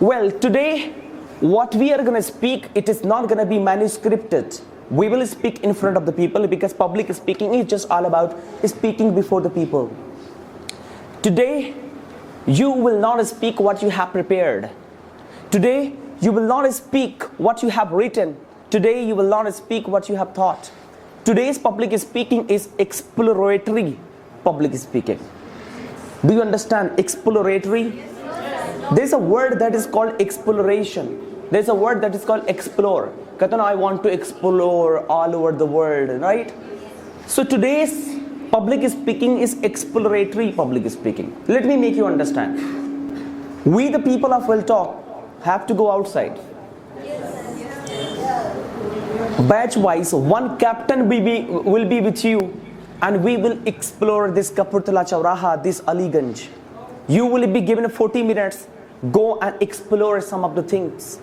Well, today, what we are going to speak, it is not going to be manuscripted. We will speak in front of the people because public speaking is just all about speaking before the people. Today, you will not speak what you have prepared. Today, you will not speak what you have written. Today, you will not speak what you have thought. Today's public speaking is exploratory public speaking. Do you understand exploratory? There's a word that is called exploration. There's a word that is called explore. Katan, I want to explore all over the world, right? So today's public speaking is exploratory public speaking. Let me make you understand. We the people of Will Talk have to go outside. Batch wise, one captain will be with you and we will explore this Kapurthala Chowraha, this Aliganj. You will be given 40 minutes. Go and explore some of the things.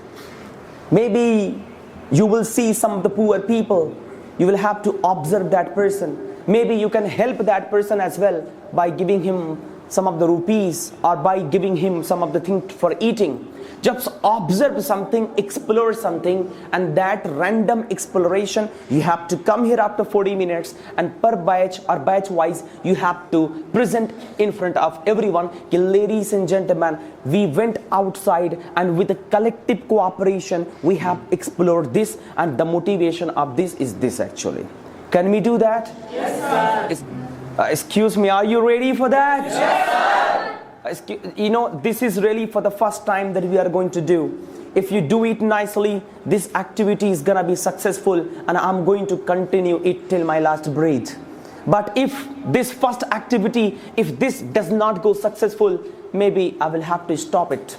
Maybe you will see some of the poor people. You will have to observe that person. Maybe you can help that person as well by giving him some of the rupees or by giving him some of the things for eating. Just observe something, explore something, and that random exploration, you have to come here after 40 minutes and per batch or batch wise, you have to present in front of everyone. Ladies and gentlemen, we went outside and with a collective cooperation, we have explored this, and the motivation of this is this actually. Can we do that? Yes, sir. Excuse me, are you ready for that? Yes, sir. You know, this is really for the first time that we are going to do. If you do it nicely, this activity is gonna be successful and I'm going to continue it till my last breath. But if this first activity, if this does not go successful, maybe I will have to stop it.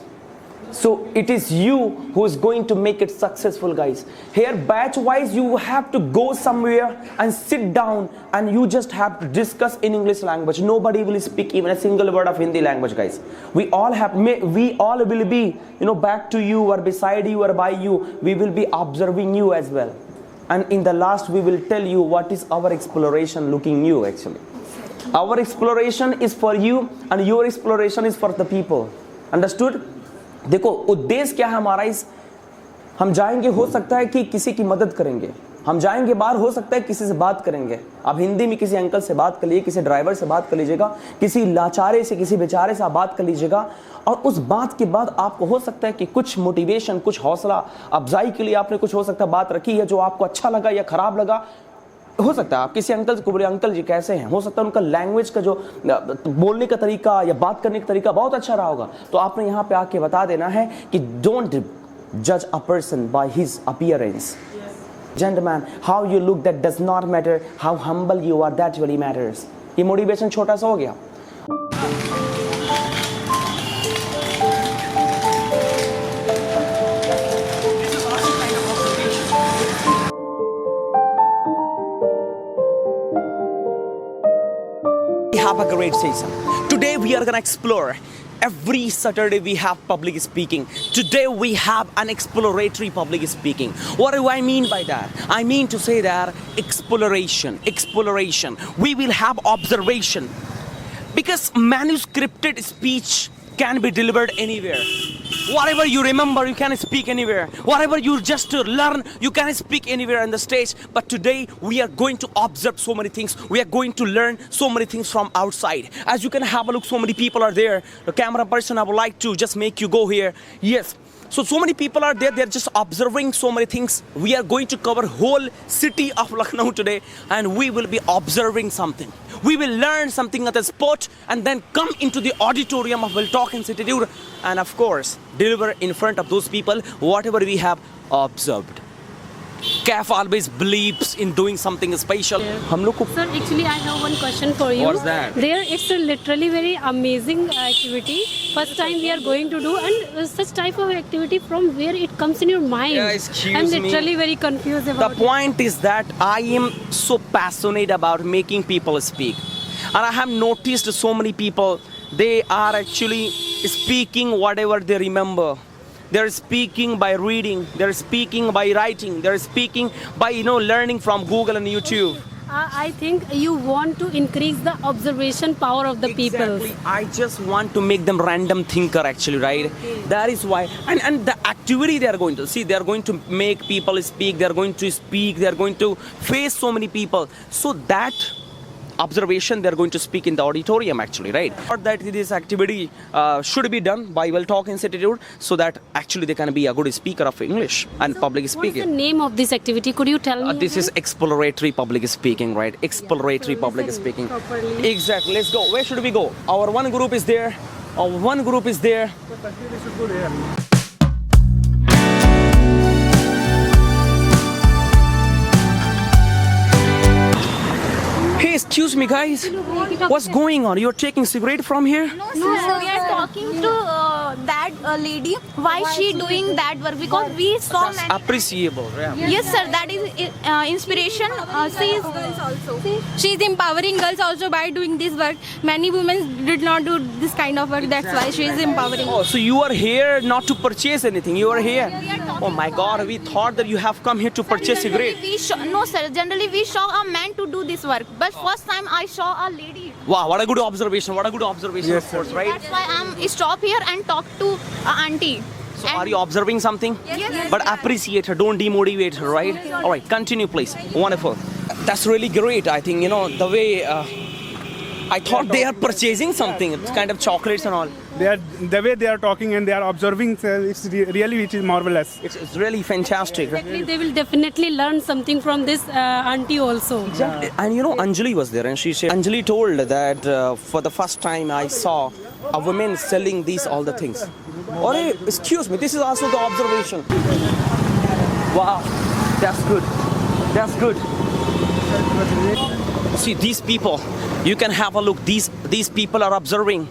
So it is you who is going to make it successful, guys. Here batch wise, you have to go somewhere and sit down and you just have to discuss in English language. Nobody will speak even a single word of Hindi language, guys. We all will be, back to you or beside you or by you. We will be observing you as well. And in the last, we will tell you what is our exploration looking new actually. Our exploration is for you and your exploration is for the people. Understood? देखो उद्देश्य क्या है हमारा, इस हम जाएंगे, हो सकता है कि किसी की मदद करेंगे, हम जाएंगे बाहर, हो सकता है किसी से बात करेंगे. आप हिंदी में किसी अंकल से बात कर लीजिए, किसी ड्राइवर से बात कर लीजिएगा, किसी लाचारे से, किसी बेचारे से आप बात कर लीजिएगा, और उस बात के बाद आपको हो सकता है कि कुछ मोटिवेशन, कुछ हौसला अफजाई के लिए आपने कुछ हो सकता है बात रखी है जो आपको अच्छा लगा या खराब लगा. हो सकता है आप किसी अंकल को बोले, अंकल जी कैसे हैं, हो सकता है उनका लैंग्वेज का जो बोलने का तरीका या बात करने का तरीका बहुत अच्छा रहा होगा, तो आपने यहाँ पे आके बता देना है कि डोंट जज a person by his appearance. Gentleman, how you look that does not matter, how humble you are that really matters. ये मोटिवेशन छोटा सा हो गया. Have a great season. Today we are gonna explore. Every Saturday we have public speaking. Today we have an exploratory public speaking. What do I mean by that? I mean to say that exploration. We will have observation. Because manuscripted speech can be delivered anywhere. Whatever you remember, you can speak anywhere. Whatever you just learn, you can speak anywhere on the stage. But today, we are going to observe so many things. We are going to learn so many things from outside. As you can have a look, so many people are there. The camera person, I would like to just make you go here. Yes. So many people are there. They're just observing so many things. We are going to cover whole city of Lucknow today. And we will be observing something. We will learn something at the spot and then come into the auditorium of Will Talk Institute and of course deliver in front of those people whatever we have observed. CAF always believes in doing something special. Sir, actually I have one question for you. What's that? There it's a literally very amazing activity. First time we are going to do, and such type of activity, from where it comes in your mind? Yeah, excuse I'm me. literally very confused about The point is that I am so passionate about making people speak. And I have noticed so many people, they are actually speaking whatever they remember. They're speaking by reading, they're speaking by writing, they're speaking by learning from Google and YouTube. I think you want to increase the observation power of the people. Exactly. I just want to make them random thinker actually, right? That is why. And the activity they are going to see, they are going to make people speak, they are going to speak, they are going to face so many people. So that observation they are going to speak in the auditorium actually, right? Or that this activity should be done by Well Talk Institute so that actually they can be a good speaker of English and public What's the speaking. name of this activity? Could you tell me? This is exploratory public speaking, right? Exploratory public listen speaking. properly. Exactly. Let's go. Where should we go? Our one group is there. Our one group is there. Hey, excuse me, guys. What's going on? You're taking cigarette from here? No, sir, we are talking to that lady. Why she doing that work? Because we saw many. Appreciable. Yeah. Yes, sir. That is inspiration. She is empowering girls also by doing this work. Many women did not do this kind of work. That's why she is empowering. Oh, so you are here not to purchase anything. You are here. Oh my God, we thought that you have come here to purchase cigarette. No, sir. Generally, we saw a man to do this work. But first time I saw a lady. Wow, what a good observation. What a good observation, of course, right? That's why I'm stop here and talk to auntie. So are you observing something? Yes. But appreciate her, don't demotivate her, right? All right, continue, please. Wonderful. That's really great. I think, the way I thought they are purchasing something. It's kind of chocolates and all. The way they are talking and they are observing, it's really it is marvelous. It's really fantastic. They will definitely learn something from this auntie also. Exactly. And Anjali was there and she said, Anjali told that for the first time I saw a woman selling these all the things. Or excuse me, this is also the observation. Wow, that's good. That's good. See, these people, you can have a look. These people are observing.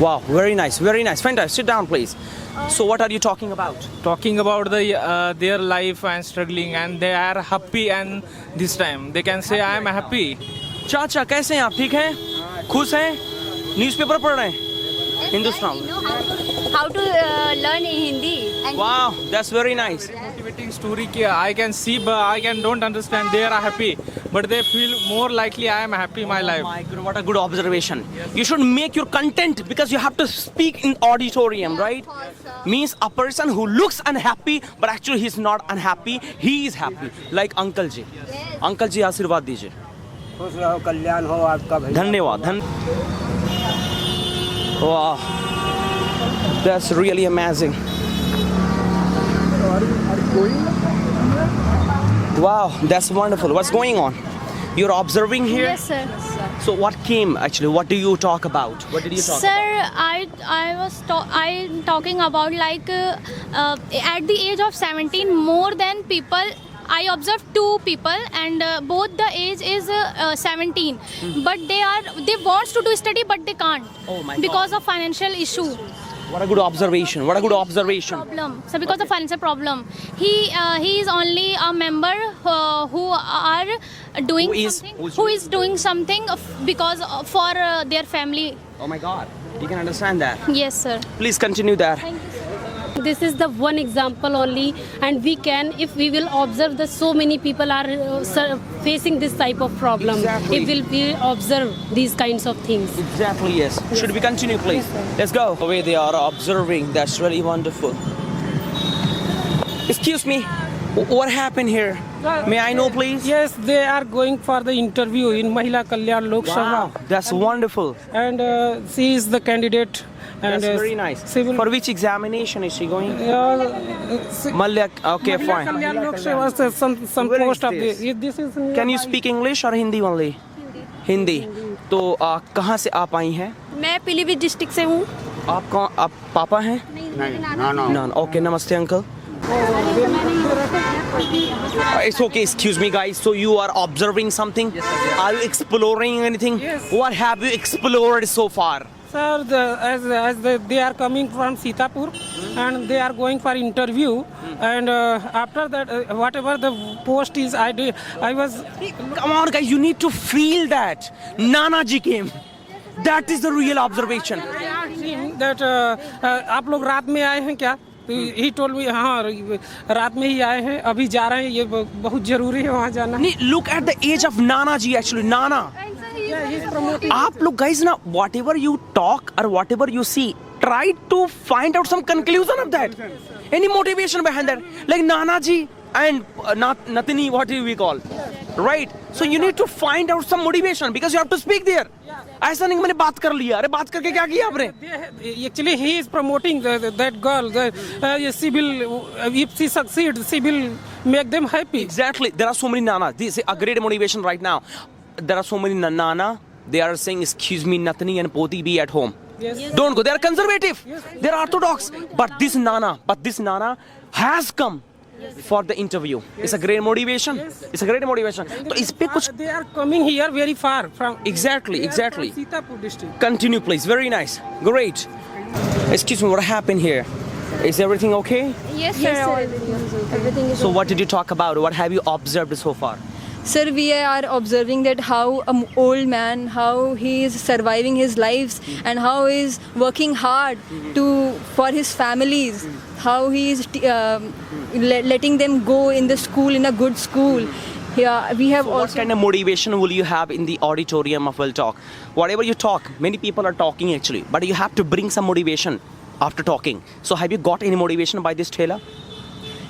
Wow, very nice, fantastic. Sit down, please. So, what are you talking about? Talking about their life and struggling, and they are happy, and this time they can say I am happy. चाचा कैसे हैं आप? ठीक हैं? खुश हैं? Newspaper पढ़ रहे हैं? Hindustan. How to learn in Hindi. Wow, that's very nice. Motivating story ki I can see, but don't understand. They are happy, but they feel more likely I am happy in my life. My God, what a good observation. You should make your content because you have to speak in auditorium, right? Means a person who looks unhappy, but actually he's not unhappy. He is happy. Like Uncle Ji. Uncle Ji, आशीर्वाद दीजिए. खुश रहो, कल्याण हो आपका भैया. धन्यवाद. Wow, that's really amazing. Wow, that's wonderful. What's going on? You're observing here? Yes, sir. So what came actually? What do you talk about? What did you talk Sir, about? I was talking about like at the age of 17, more than people. I observed two people, and both the age is 17, but they wants to do study, but they can't Oh my because God. of financial issue. What a good observation. What a good observation. Problem. So because of financial problem, he is only a member who are doing who is doing something because for their family. Oh my God. You can understand that. Yes, sir. Please continue that. This is the one example only, and we can, if we will observe that so many people are facing this type of problem. Exactly. If we observe these kinds of things. Exactly, yes. Should we continue, please? Let's go. The way they are observing, that's really wonderful. Excuse me, what happened here? May I know, please? Yes, they are going for the interview in Mahila Kalyan Lok Sabha. Wow, that's wonderful. And she is the candidate. And That's very nice. Civil, For which examination is she going? Mahila Malyak. Okay, fine. Kalyan Lok Sabha, some Where is post of this? this is. Can you speak English or Hindi only? Hindi. तो कहाँ से आप आई हैं? मैं Pilibhit district से हूँ. आप पापा हैं? No. Okay, namaste, uncle. It's okay, excuse me, guys. So you are observing something? Yes, are you exploring anything? Yes. What have you explored so far? Sir, they are coming from Sitapur and they are going for interview. And after that, whatever the post is, I was. Come on, guys, you need to feel that. Nana ji came. That is the real observation. That आप लोग रात में आए हैं क्या? तो he told me हाँ रात में ही आए हैं, अभी जा रहे हैं, ये बहुत जरूरी है वहाँ जाना। Look at the age of Nana ji actually. Nana. Yeah, he's promoting. आप लोग guys ना whatever you talk or whatever you see, try to find out some conclusion of that. Any motivation behind that? Like Nana ji and Natini, what do we call? Right? So you need to find out some motivation because you have to speak there. ऐसा नहीं कि मैंने बात कर लिया, अरे बात करके क्या किया आपने? Actually, he is promoting that girl. She will, if she succeeds, she will make them happy. Exactly. There are so many Nana. This is a great motivation right now. There are so many Nana. They are saying, excuse me, Natani and Poti, be at home. Yes. Don't go. They are conservative. They are orthodox. But this Nana has come for the interview. It's a great motivation. It's a great motivation. तो इस पे कुछ They are coming here very far from. exactly. From Sitapur district. Continue, please. Very nice. Great. Excuse me. What happened here? Is everything okay? Yes, sir. Everything is So what did you talk about? What have you observed so far? Sir, we are observing that how an old man, how he is surviving his lives and how he is working hard for his families, how he is letting them go in the school, in a good school. Yeah, we have So what also... kind of motivation will you have in the auditorium of Will Talk? Whatever you talk, many people are talking actually, but you have to bring some motivation after talking. So have you got any motivation by this trailer?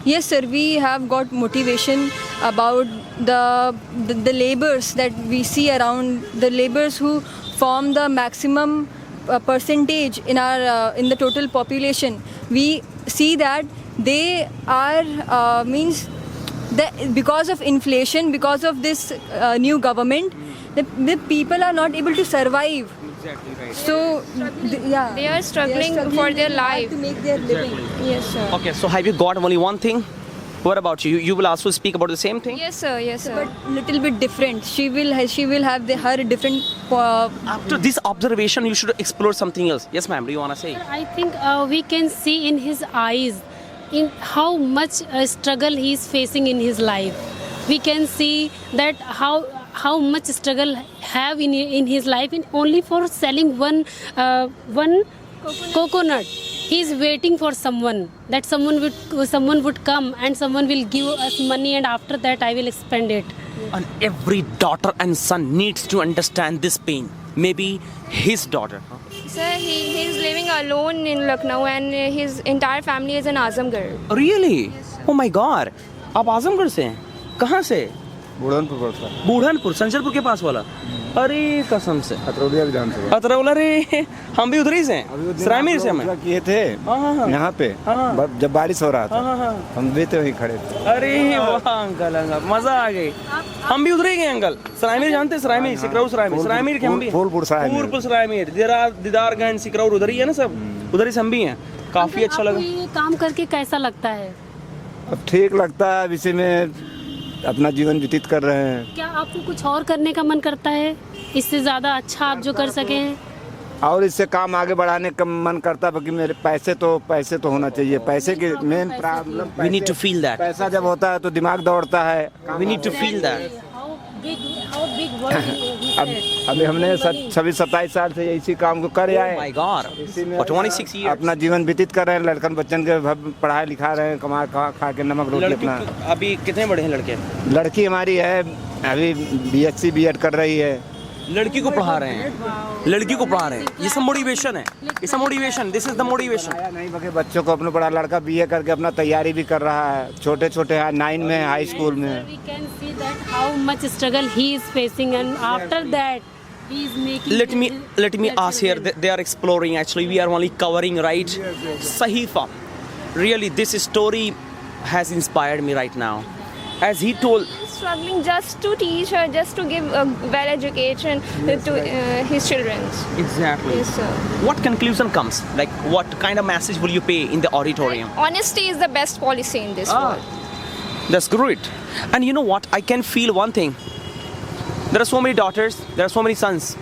Yes, sir, we have got motivation about the laborers that we see around, the laborers who form the maximum percentage in our in the total population. We see that they are because of inflation, because of this new government, the people are not able to survive. Exactly right. So, They are struggling for their life. to make their living. Yes, sir. Okay, so have you got only one thing? What about you? You will also speak about the same thing? Yes, sir. Yes, sir. But little bit different. She will have her different. After this observation, you should explore something else. Yes, ma'am. Do you want to say? I think we can see in his eyes in how much struggle he is facing in his life. We can see that how much struggle have in his life in only for selling one coconut. He is waiting for someone, that someone would come and someone will give us money, and after that I will spend it. And every daughter and son needs to understand this pain. Maybe his daughter. Sir, he is living alone in Lucknow, and his entire family is in Azamgarh. Really? Oh my God. आप आजमगढ़ से हैं? कहाँ से? बुढ़नपुर पड़ता है, बूढ़नपुर, संजरपुर के पास वाला। अरे कसम से। अतरौलिया विधानसभा। अतरौला रे, हम भी उधर ही से हैं। सरायमीर से हम। किए थे यहाँ पे, जब बारिश हो रहा था, हम भी तो वहीं खड़े थे। अरे वाह अंकल, मजा आ गई। हम भी उधर ही गए अंकल। सरायमीर जानते हैं? सरायमीर, सिकरऊ सरायमीर, सरायमीर के हम भी। फूलपुर सरायमीर, दीदारगंज, सिकरऊ उधर ही है ना सब। उधर ही से हम भी हैं। काफी अच्छा लगा। ये काम करके कैसा लगता है? अब ठीक लगता है, अब इसी में अपना जीवन व्यतीत कर रहे हैं। क्या आपको कुछ और करने का मन करता है, इससे ज्यादा अच्छा आप जो कर सके? और इससे काम आगे बढ़ाने का मन करता है, क्योंकि मेरे पैसे तो होना चाहिए। पैसे की main problem, We need to feel that. पैसा जब होता है तो दिमाग दौड़ता है। We need to feel that. How big word he अब said. अभी हमने 26-27 साल से इसी काम को कर आए। Oh my God. For 26 years. अपना जीवन व्यतीत कर रहे हैं, लड़कन बच्चन के पढ़ाई लिखा रहे हैं, कमा खा के नमक रोटी अपना। अभी कितने बड़े हैं लड़के? लड़की हमारी है अभी BSc B.Ed कर रही है। लड़की को पढ़ा रहे हैं, लड़की को पढ़ा रहे हैं। ये सब मोटिवेशन है, ये सब motivation, this is the motivation. नहीं बल्कि बच्चों को अपने पढ़ा, लड़का BA करके अपना तैयारी भी कर रहा है, छोटे छोटे 9 में है, हाई स्कूल में। We can see that how much struggle he is facing, and after that he is making. Let me ask here. They are exploring. Actually, we are only covering right. Sahifa. Really, this story has inspired me right now. As he told. Struggling just to teach her, just to give a well education to his children. Exactly. Yes, sir. What conclusion comes? Like, what kind of message will you pay in the auditorium? Honesty is the best policy in this world. That's great. And you know what? I can feel one thing. There are so many daughters, there are so many sons.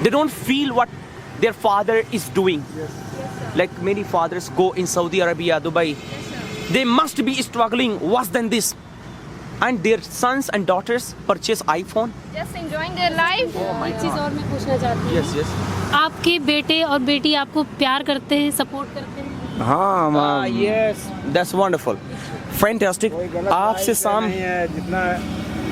They don't feel what their father is doing. Like many fathers go in Saudi Arabia, Dubai. They must be struggling worse than this. And their sons and daughters purchase iPhone. Just enjoying their life. एक चीज और मैं पूछना चाहती हूँ। Yes. आपके बेटे और बेटी आपको प्यार करते हैं, सपोर्ट करते हैं? हाँ yes, that's wonderful, fantastic. आपसे शाम नहीं है, जितना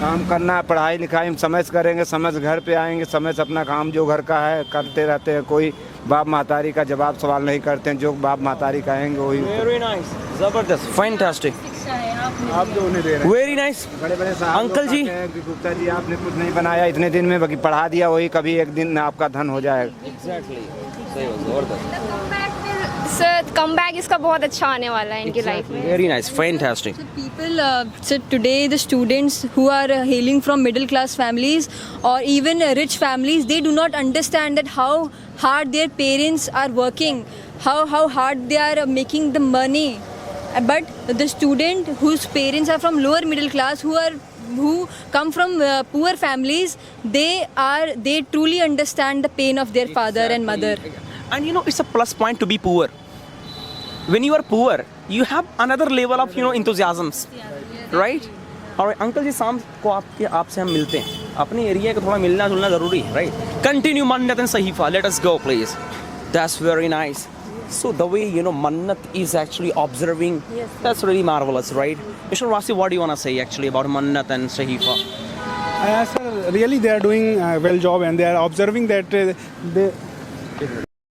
काम करना है पढ़ाई लिखाई समय से करेंगे, समय से घर पे आएंगे, समय से अपना काम जो घर का है करते रहते हैं। कोई बाप महतारी का जवाब सवाल नहीं करते हैं, जो बाप महतारी कहेंगे वही। very nice, जबरदस्त, fantastic, आप जो उन्हें दे रहे हैं। very nice. बड़े बड़े साहब अंकल लोग जी। कहते हैं कि गुप्ता जी आपने कुछ नहीं बनाया इतने दिन में, बाकी पढ़ा दिया वही, कभी एक दिन आपका धन हो जाएगा। Exactly, सही बात, जबरदस्त, सर कम बैक इसका बहुत अच्छा आने वाला है इनकी लाइफ में. very nice, fantastic. People, so today the students who are hailing from middle class families or even rich families, they do not understand that how hard their parents are working, how hard they are making the money. But the student whose parents are from lower middle class, who come from poor families, they truly understand the pain of their father and mother. And you know, it's a plus point to be poor. When you are poor, you have another level of, you know, enthusiasms, right? और uncle जी शाम को आपसे हम मिलते हैं, अपने area को थोड़ा मिलना जुलना जरूरी है, right? Continue Mannat and Sahifa, let us go please. That's very nice. So the way, you know, Mannat is actually observing, that's really marvelous, right? Mr. Wasi, what do you want to say actually about Mannat and Sahifa? Sir, really they are doing a well job, and they are observing that they.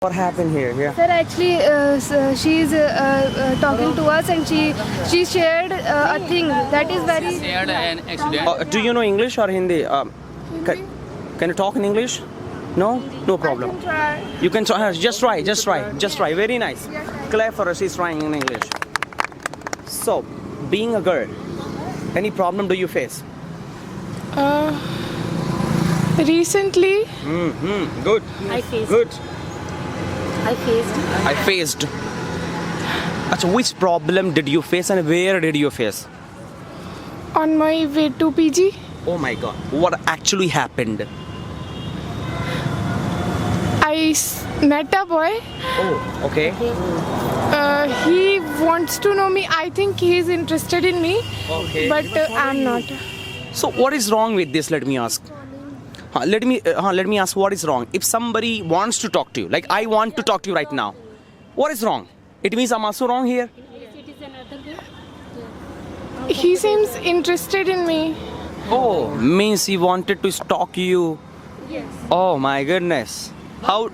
What happened here? Yeah. Sir, actually, she is talking to us, and she shared a thing that is very. Shared an accident. Do you know English or Hindi? Can you talk in English? No? No problem. You can try. Just try. Very nice. Clap for her. She's trying in English. So, being a girl, any problem do you face? Recently, Good. I faced. Good. I faced. Achha, which problem did you face and where did you face? on my way to PG, Oh my God. What actually happened? I met a boy. Oh, okay. He wants to know me. I think he is interested in me, Okay. but I'm not. So what is wrong with this? Let me ask. Let me ask what is wrong. If somebody wants to talk to you, like I want to talk to you right now, what is wrong? It means I'm also wrong here. He seems interested in me. Oh, means he wanted to stalk you. Yes. Oh my goodness. How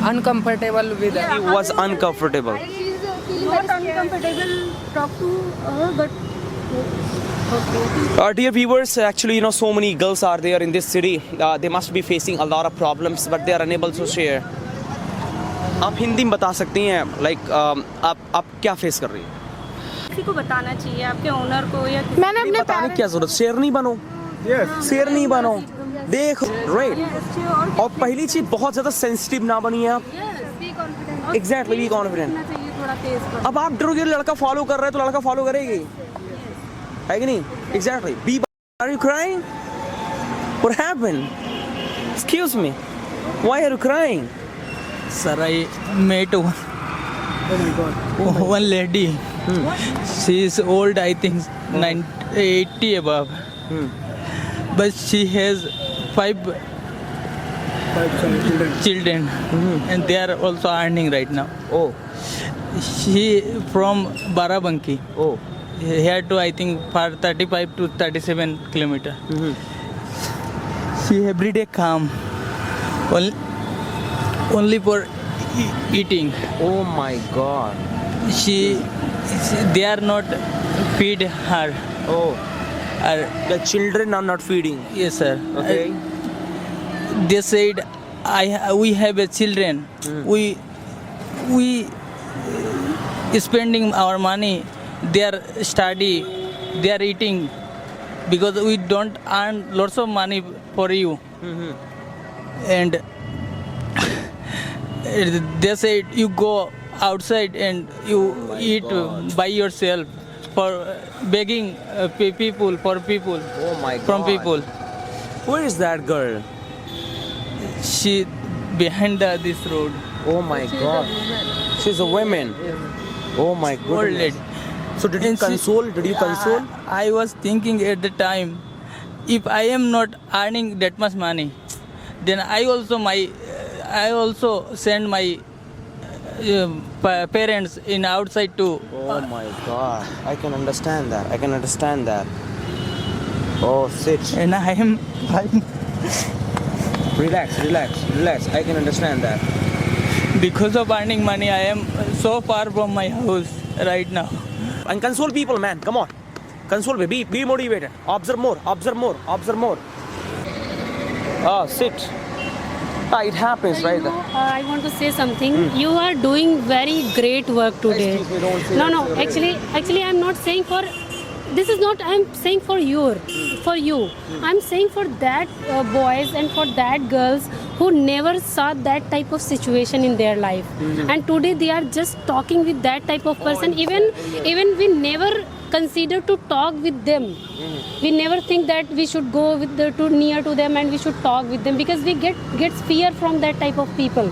Uncomfortable with he was uncomfortable. She's feeling very uncomfortable. Talk to her, but. Dear viewers, actually, you know, so many girls are there in this city. They must be facing a lot of problems, but they are unable to share. आप हिंदी में बता सकती हैं, like आप क्या face कर रही हैं? किसी को बताना चाहिए, आपके ओनर को या मैंने अपने बताने की क्या जरूरत? शेर नहीं बनो, शेर नहीं बनो, देख, राइट। और पहली चीज बहुत ज्यादा सेंसिटिव ना बनिए आप। Exactly, be confident. अब आप डरोगे, लड़का फॉलो कर रहा है तो लड़का फॉलो करेगी, है कि नहीं? Exactly. B, are you crying? What happened? Excuse me, why are you crying? Sir, I met one lady. She is old, I think 80 above. But she has five children, and they are also earning right now. Oh, She from Barabanki. oh, Here to, I think, for 35 to 37 kilometer. She every day come only for eating. oh my God. They are not feed her. Oh, Or, the children are not feeding. yes, sir. Okay. They said, we have a children. We spending our money. They are study. They are eating because we don't earn lots of money for you. And they said you go outside and you eat by yourself for begging people for people Oh my God. from people. Where is that girl? She behind this road. Oh my God. She's a woman. Oh my Old goodness. lady. So did you And she- console? Did you console? I was thinking at the time, if I am not earning that much money, then I also send my parents in outside too. Oh my God, I can understand that. I can understand that. Oh, sit. And I am Relax, relax, relax. I can understand that. because of earning money, I am so far from my house right now. And console people, man. Come on. Console me. Be motivated. Observe more. Observe more. Observe more. Oh, sit. It happens, right? I want to say something. You are doing very great work today. Excuse me, don't say No, that. no. Actually, I'm not saying for. This is not. I'm saying for you. I'm saying for that boys and for that girls who never saw that type of situation in their life, and today they are just talking with that type of person. Even we never consider to talk with them. We never think that we should go with too near to them and we should talk with them because we get fear from that type of people.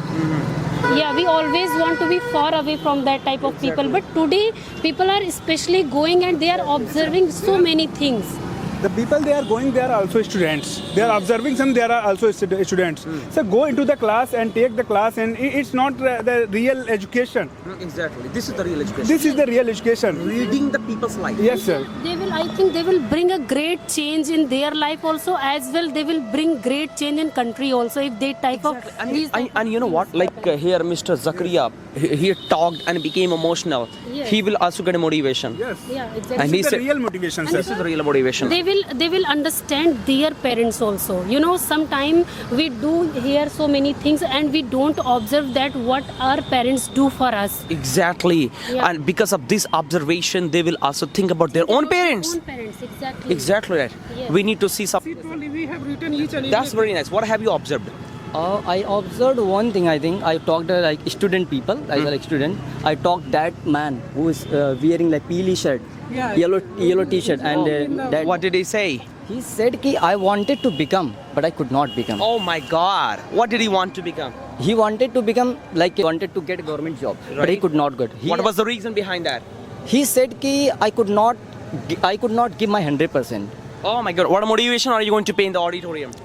Yeah, we always want to be far away from that type of people. But today, people are especially going and they are observing so many things. The people they are going, they are also students. They are observing some, they are also students. So go into the class and take the class, and it's not the real education. Exactly. This is the real education. This is the real education. Reading the people's life. Yes, sir. I think they will bring a great change in their life also, as well they will bring great change in country also if they type of these. And you know what? Like here, Mr. Zakaria, he talked and became emotional. Yes. He will also get a motivation. Yes. Yeah, exactly. And he This is the said, real motivation, sir. this is the real motivation. They will understand their parents also. You know, sometimes we do hear so many things and we don't observe that what our parents do for us. Exactly. Yeah. And because of this observation, they will also think about their own parents. Own parents, exactly. Exactly right. Yes. We need to see some. Only we have written each and That's very nice. What have you observed? I observed one thing. I think I talked to like student people. I was like student. I talked that man who is wearing like peely shirt, Yeah. yellow T-shirt, and that What did he say? he said ki I wanted to become, but I could not become. Oh my God. What did he want to become? He wanted to become like he wanted to get a government job, but he Right. could not get. What was the reason behind that? He said ki I could not give my 100%. Oh my God. What motivation are you going to pay in the auditorium?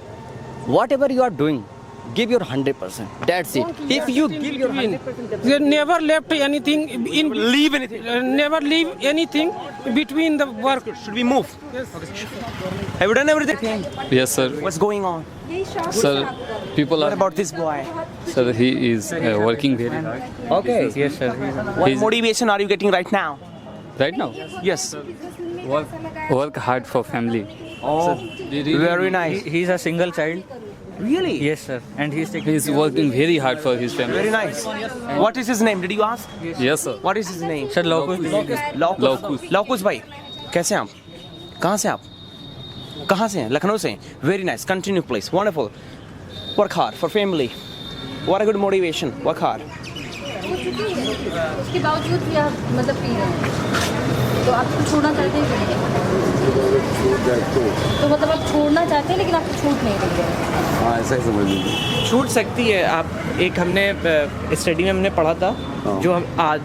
Whatever you are doing, give your 100%. That's it. If you give your 100%, They never left anything in. Leave anything. Never leave anything between the work. Should we move? Have you done everything? Yes, sir. What's going on? Sir, people What are. about this boy? Sir, he is working very hard. Okay. Yes, sir. What He's motivation are you getting right now? right now. Yes. Work hard for family. Oh, very nice. he is a single child. Really? Yes, sir. And he is taking. He is working very hard for his family. Very nice. What is his name? Did you ask? Yes, sir. What is his name? Sir, Lokus. लौकुस लौकुस भाई कैसे हैं आप कहाँ से आप कहाँ से हैं लखनऊ से very nice continue please wonderful work hard for family what a good motivation work hard उसके बावजूद भी आप मतलब पी रहे हैं तो आप छोड़ना चाहते हैं तो मतलब आप छोड़ना चाहते हैं लेकिन आपको छूट नहीं रही है हाँ ऐसा ही समझ लीजिए. छूट सकती है आप एक हमने स्टडी में हमने पढ़ा था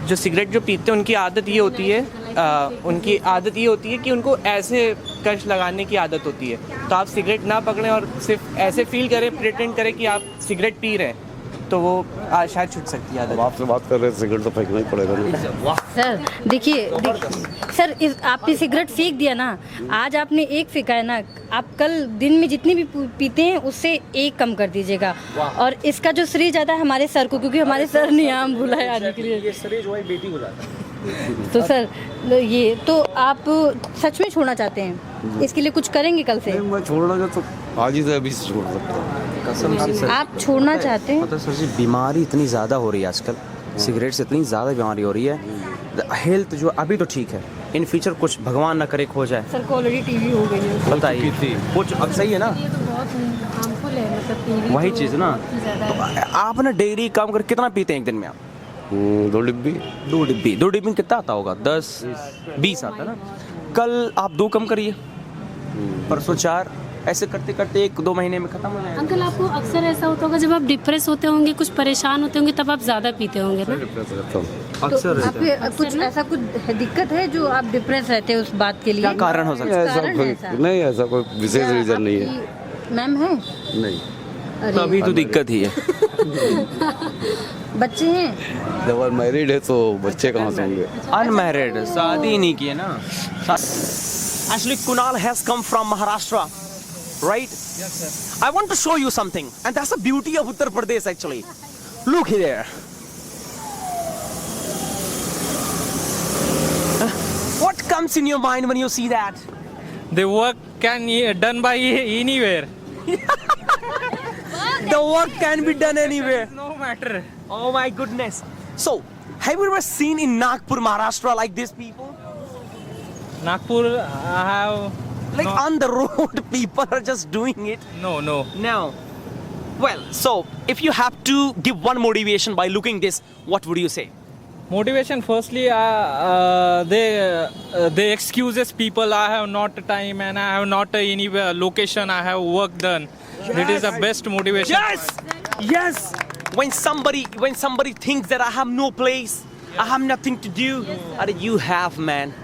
जो सिगरेट जो पीते हैं उनकी आदत ये होती है कि उनको ऐसे कश लगाने की आदत होती है तो आप सिगरेट ना पकड़ें और सिर्फ ऐसे फील करें प्रिटेंड करें कि आप सिगरेट पी रहे हैं तो वो शायद छूट सकती है आदत. आपसे बात कर रहे हैं सिगरेट तो फेंकना ही पड़ेगा ना. सर देखिए सर आपने सिगरेट फेंक दिया ना आज आपने एक फेंका है ना आप कल दिन में जितनी भी पीते हैं उससे एक कम कर दीजिएगा और इसका जो श्रेय जाता है हमारे सर को क्योंकि हमारे सर ने आम बुलाए आने के लिए ये श्रेय जो है बेटी हो जाता है तो सर ये तो आप सच में छोड़ना चाहते हैं इसके लिए कुछ करेंगे कल से मैं छोड़ना तो आज ही से अभी से छोड़ सकता हूँ. कसम से सर आप छोड़ना चाहते हैं मतलब सर जी बीमारी इतनी ज़्यादा हो रही है आजकल सिगरेट से इतनी ज़्यादा बीमारी हो रही है हेल्थ जो अभी तो ठीक है इन फ्यूचर कुछ भगवान ना करे खो जाए सर को ऑलरेडी टीवी हो गई है बताइए कुछ अब सही है ना ये तो बहुत हार्मफुल है मतलब टीवी वही चीज़ ना ज़्यादा है। तो आप ना डेली काम कर कितना पीते हैं एक दिन में आप 2 डिब्बी. दो डिब्बी में कितना आता होगा 10-20 आता है ना कल आप 2 कम करिए परसों 4 ऐसे करते करते 1-2 महीने में खत्म हो जाएगा. अंकल आपको अक्सर ऐसा होता होगा जब आप डिप्रेस होते होंगे कुछ परेशान होते होंगे तब आप ज़्यादा पीते होंगे ना अक्सर तो आपके कुछ ऐसा कुछ दिक्कत है जो आप डिप्रेस रहते हैं उस बात के लिए क्या कारण हो सकता है कारण है ऐसा? नहीं ऐसा कोई विशेष रीजन नहीं है. मैम है नहीं तो अभी तो दिक्कत ही है। बच्चे हैं? जब मैरिड है तो बच्चे कहाँ से होंगे? अनमैरिड, शादी ही नहीं की है ना। Actually, Kunal has come from Maharashtra, right? Yes, sir. I want to show you something, and that's the beauty of Uttar Pradesh actually. Look here. What comes in your mind when you see that? The work can be done by anywhere. The work can be done anywhere. No matter. Oh my goodness. So, have you ever seen in Nagpur, Maharashtra, like these people? Nagpur, I have. Like on the road, people are just doing it. No. No. Well, so if you have to give one motivation by looking this, what would you say? Motivation. Firstly, they excuses people. I have not time and I have not any location. I have work done. That is the best motivation. Yes. When somebody thinks that I have no place, I have nothing to do, and you have, man.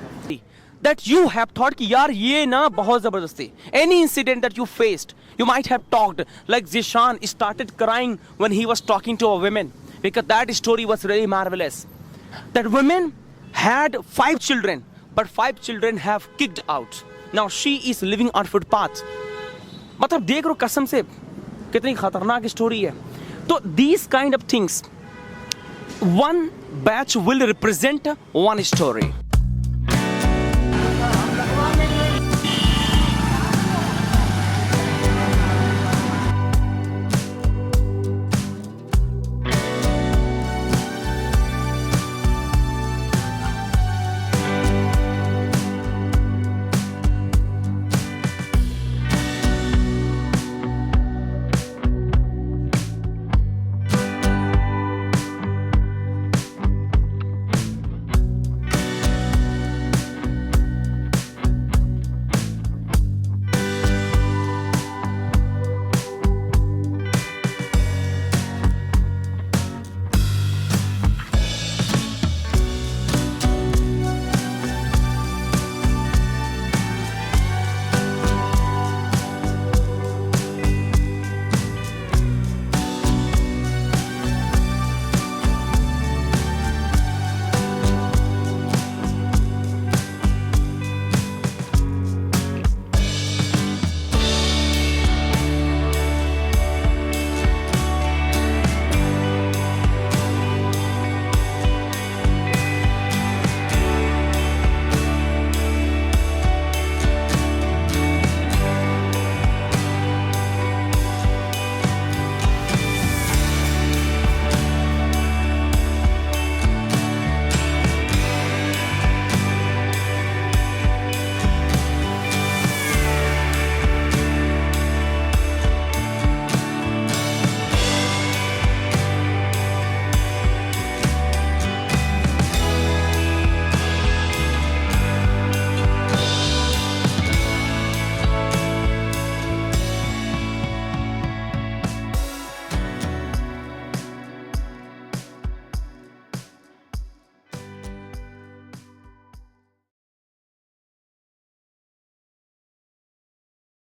That you have thought कि यार ये ना बहुत ज़बरदस्ती. Any incident that you faced, you might have talked. Like Zishan started crying when he was talking to a woman because that story was really marvelous. That woman had 5 children, but 5 children have kicked out. Now she is living on footpath. मतलब देख रहे हो कसम से कितनी खतरनाक story है. तो these kind of things, one batch will represent one story.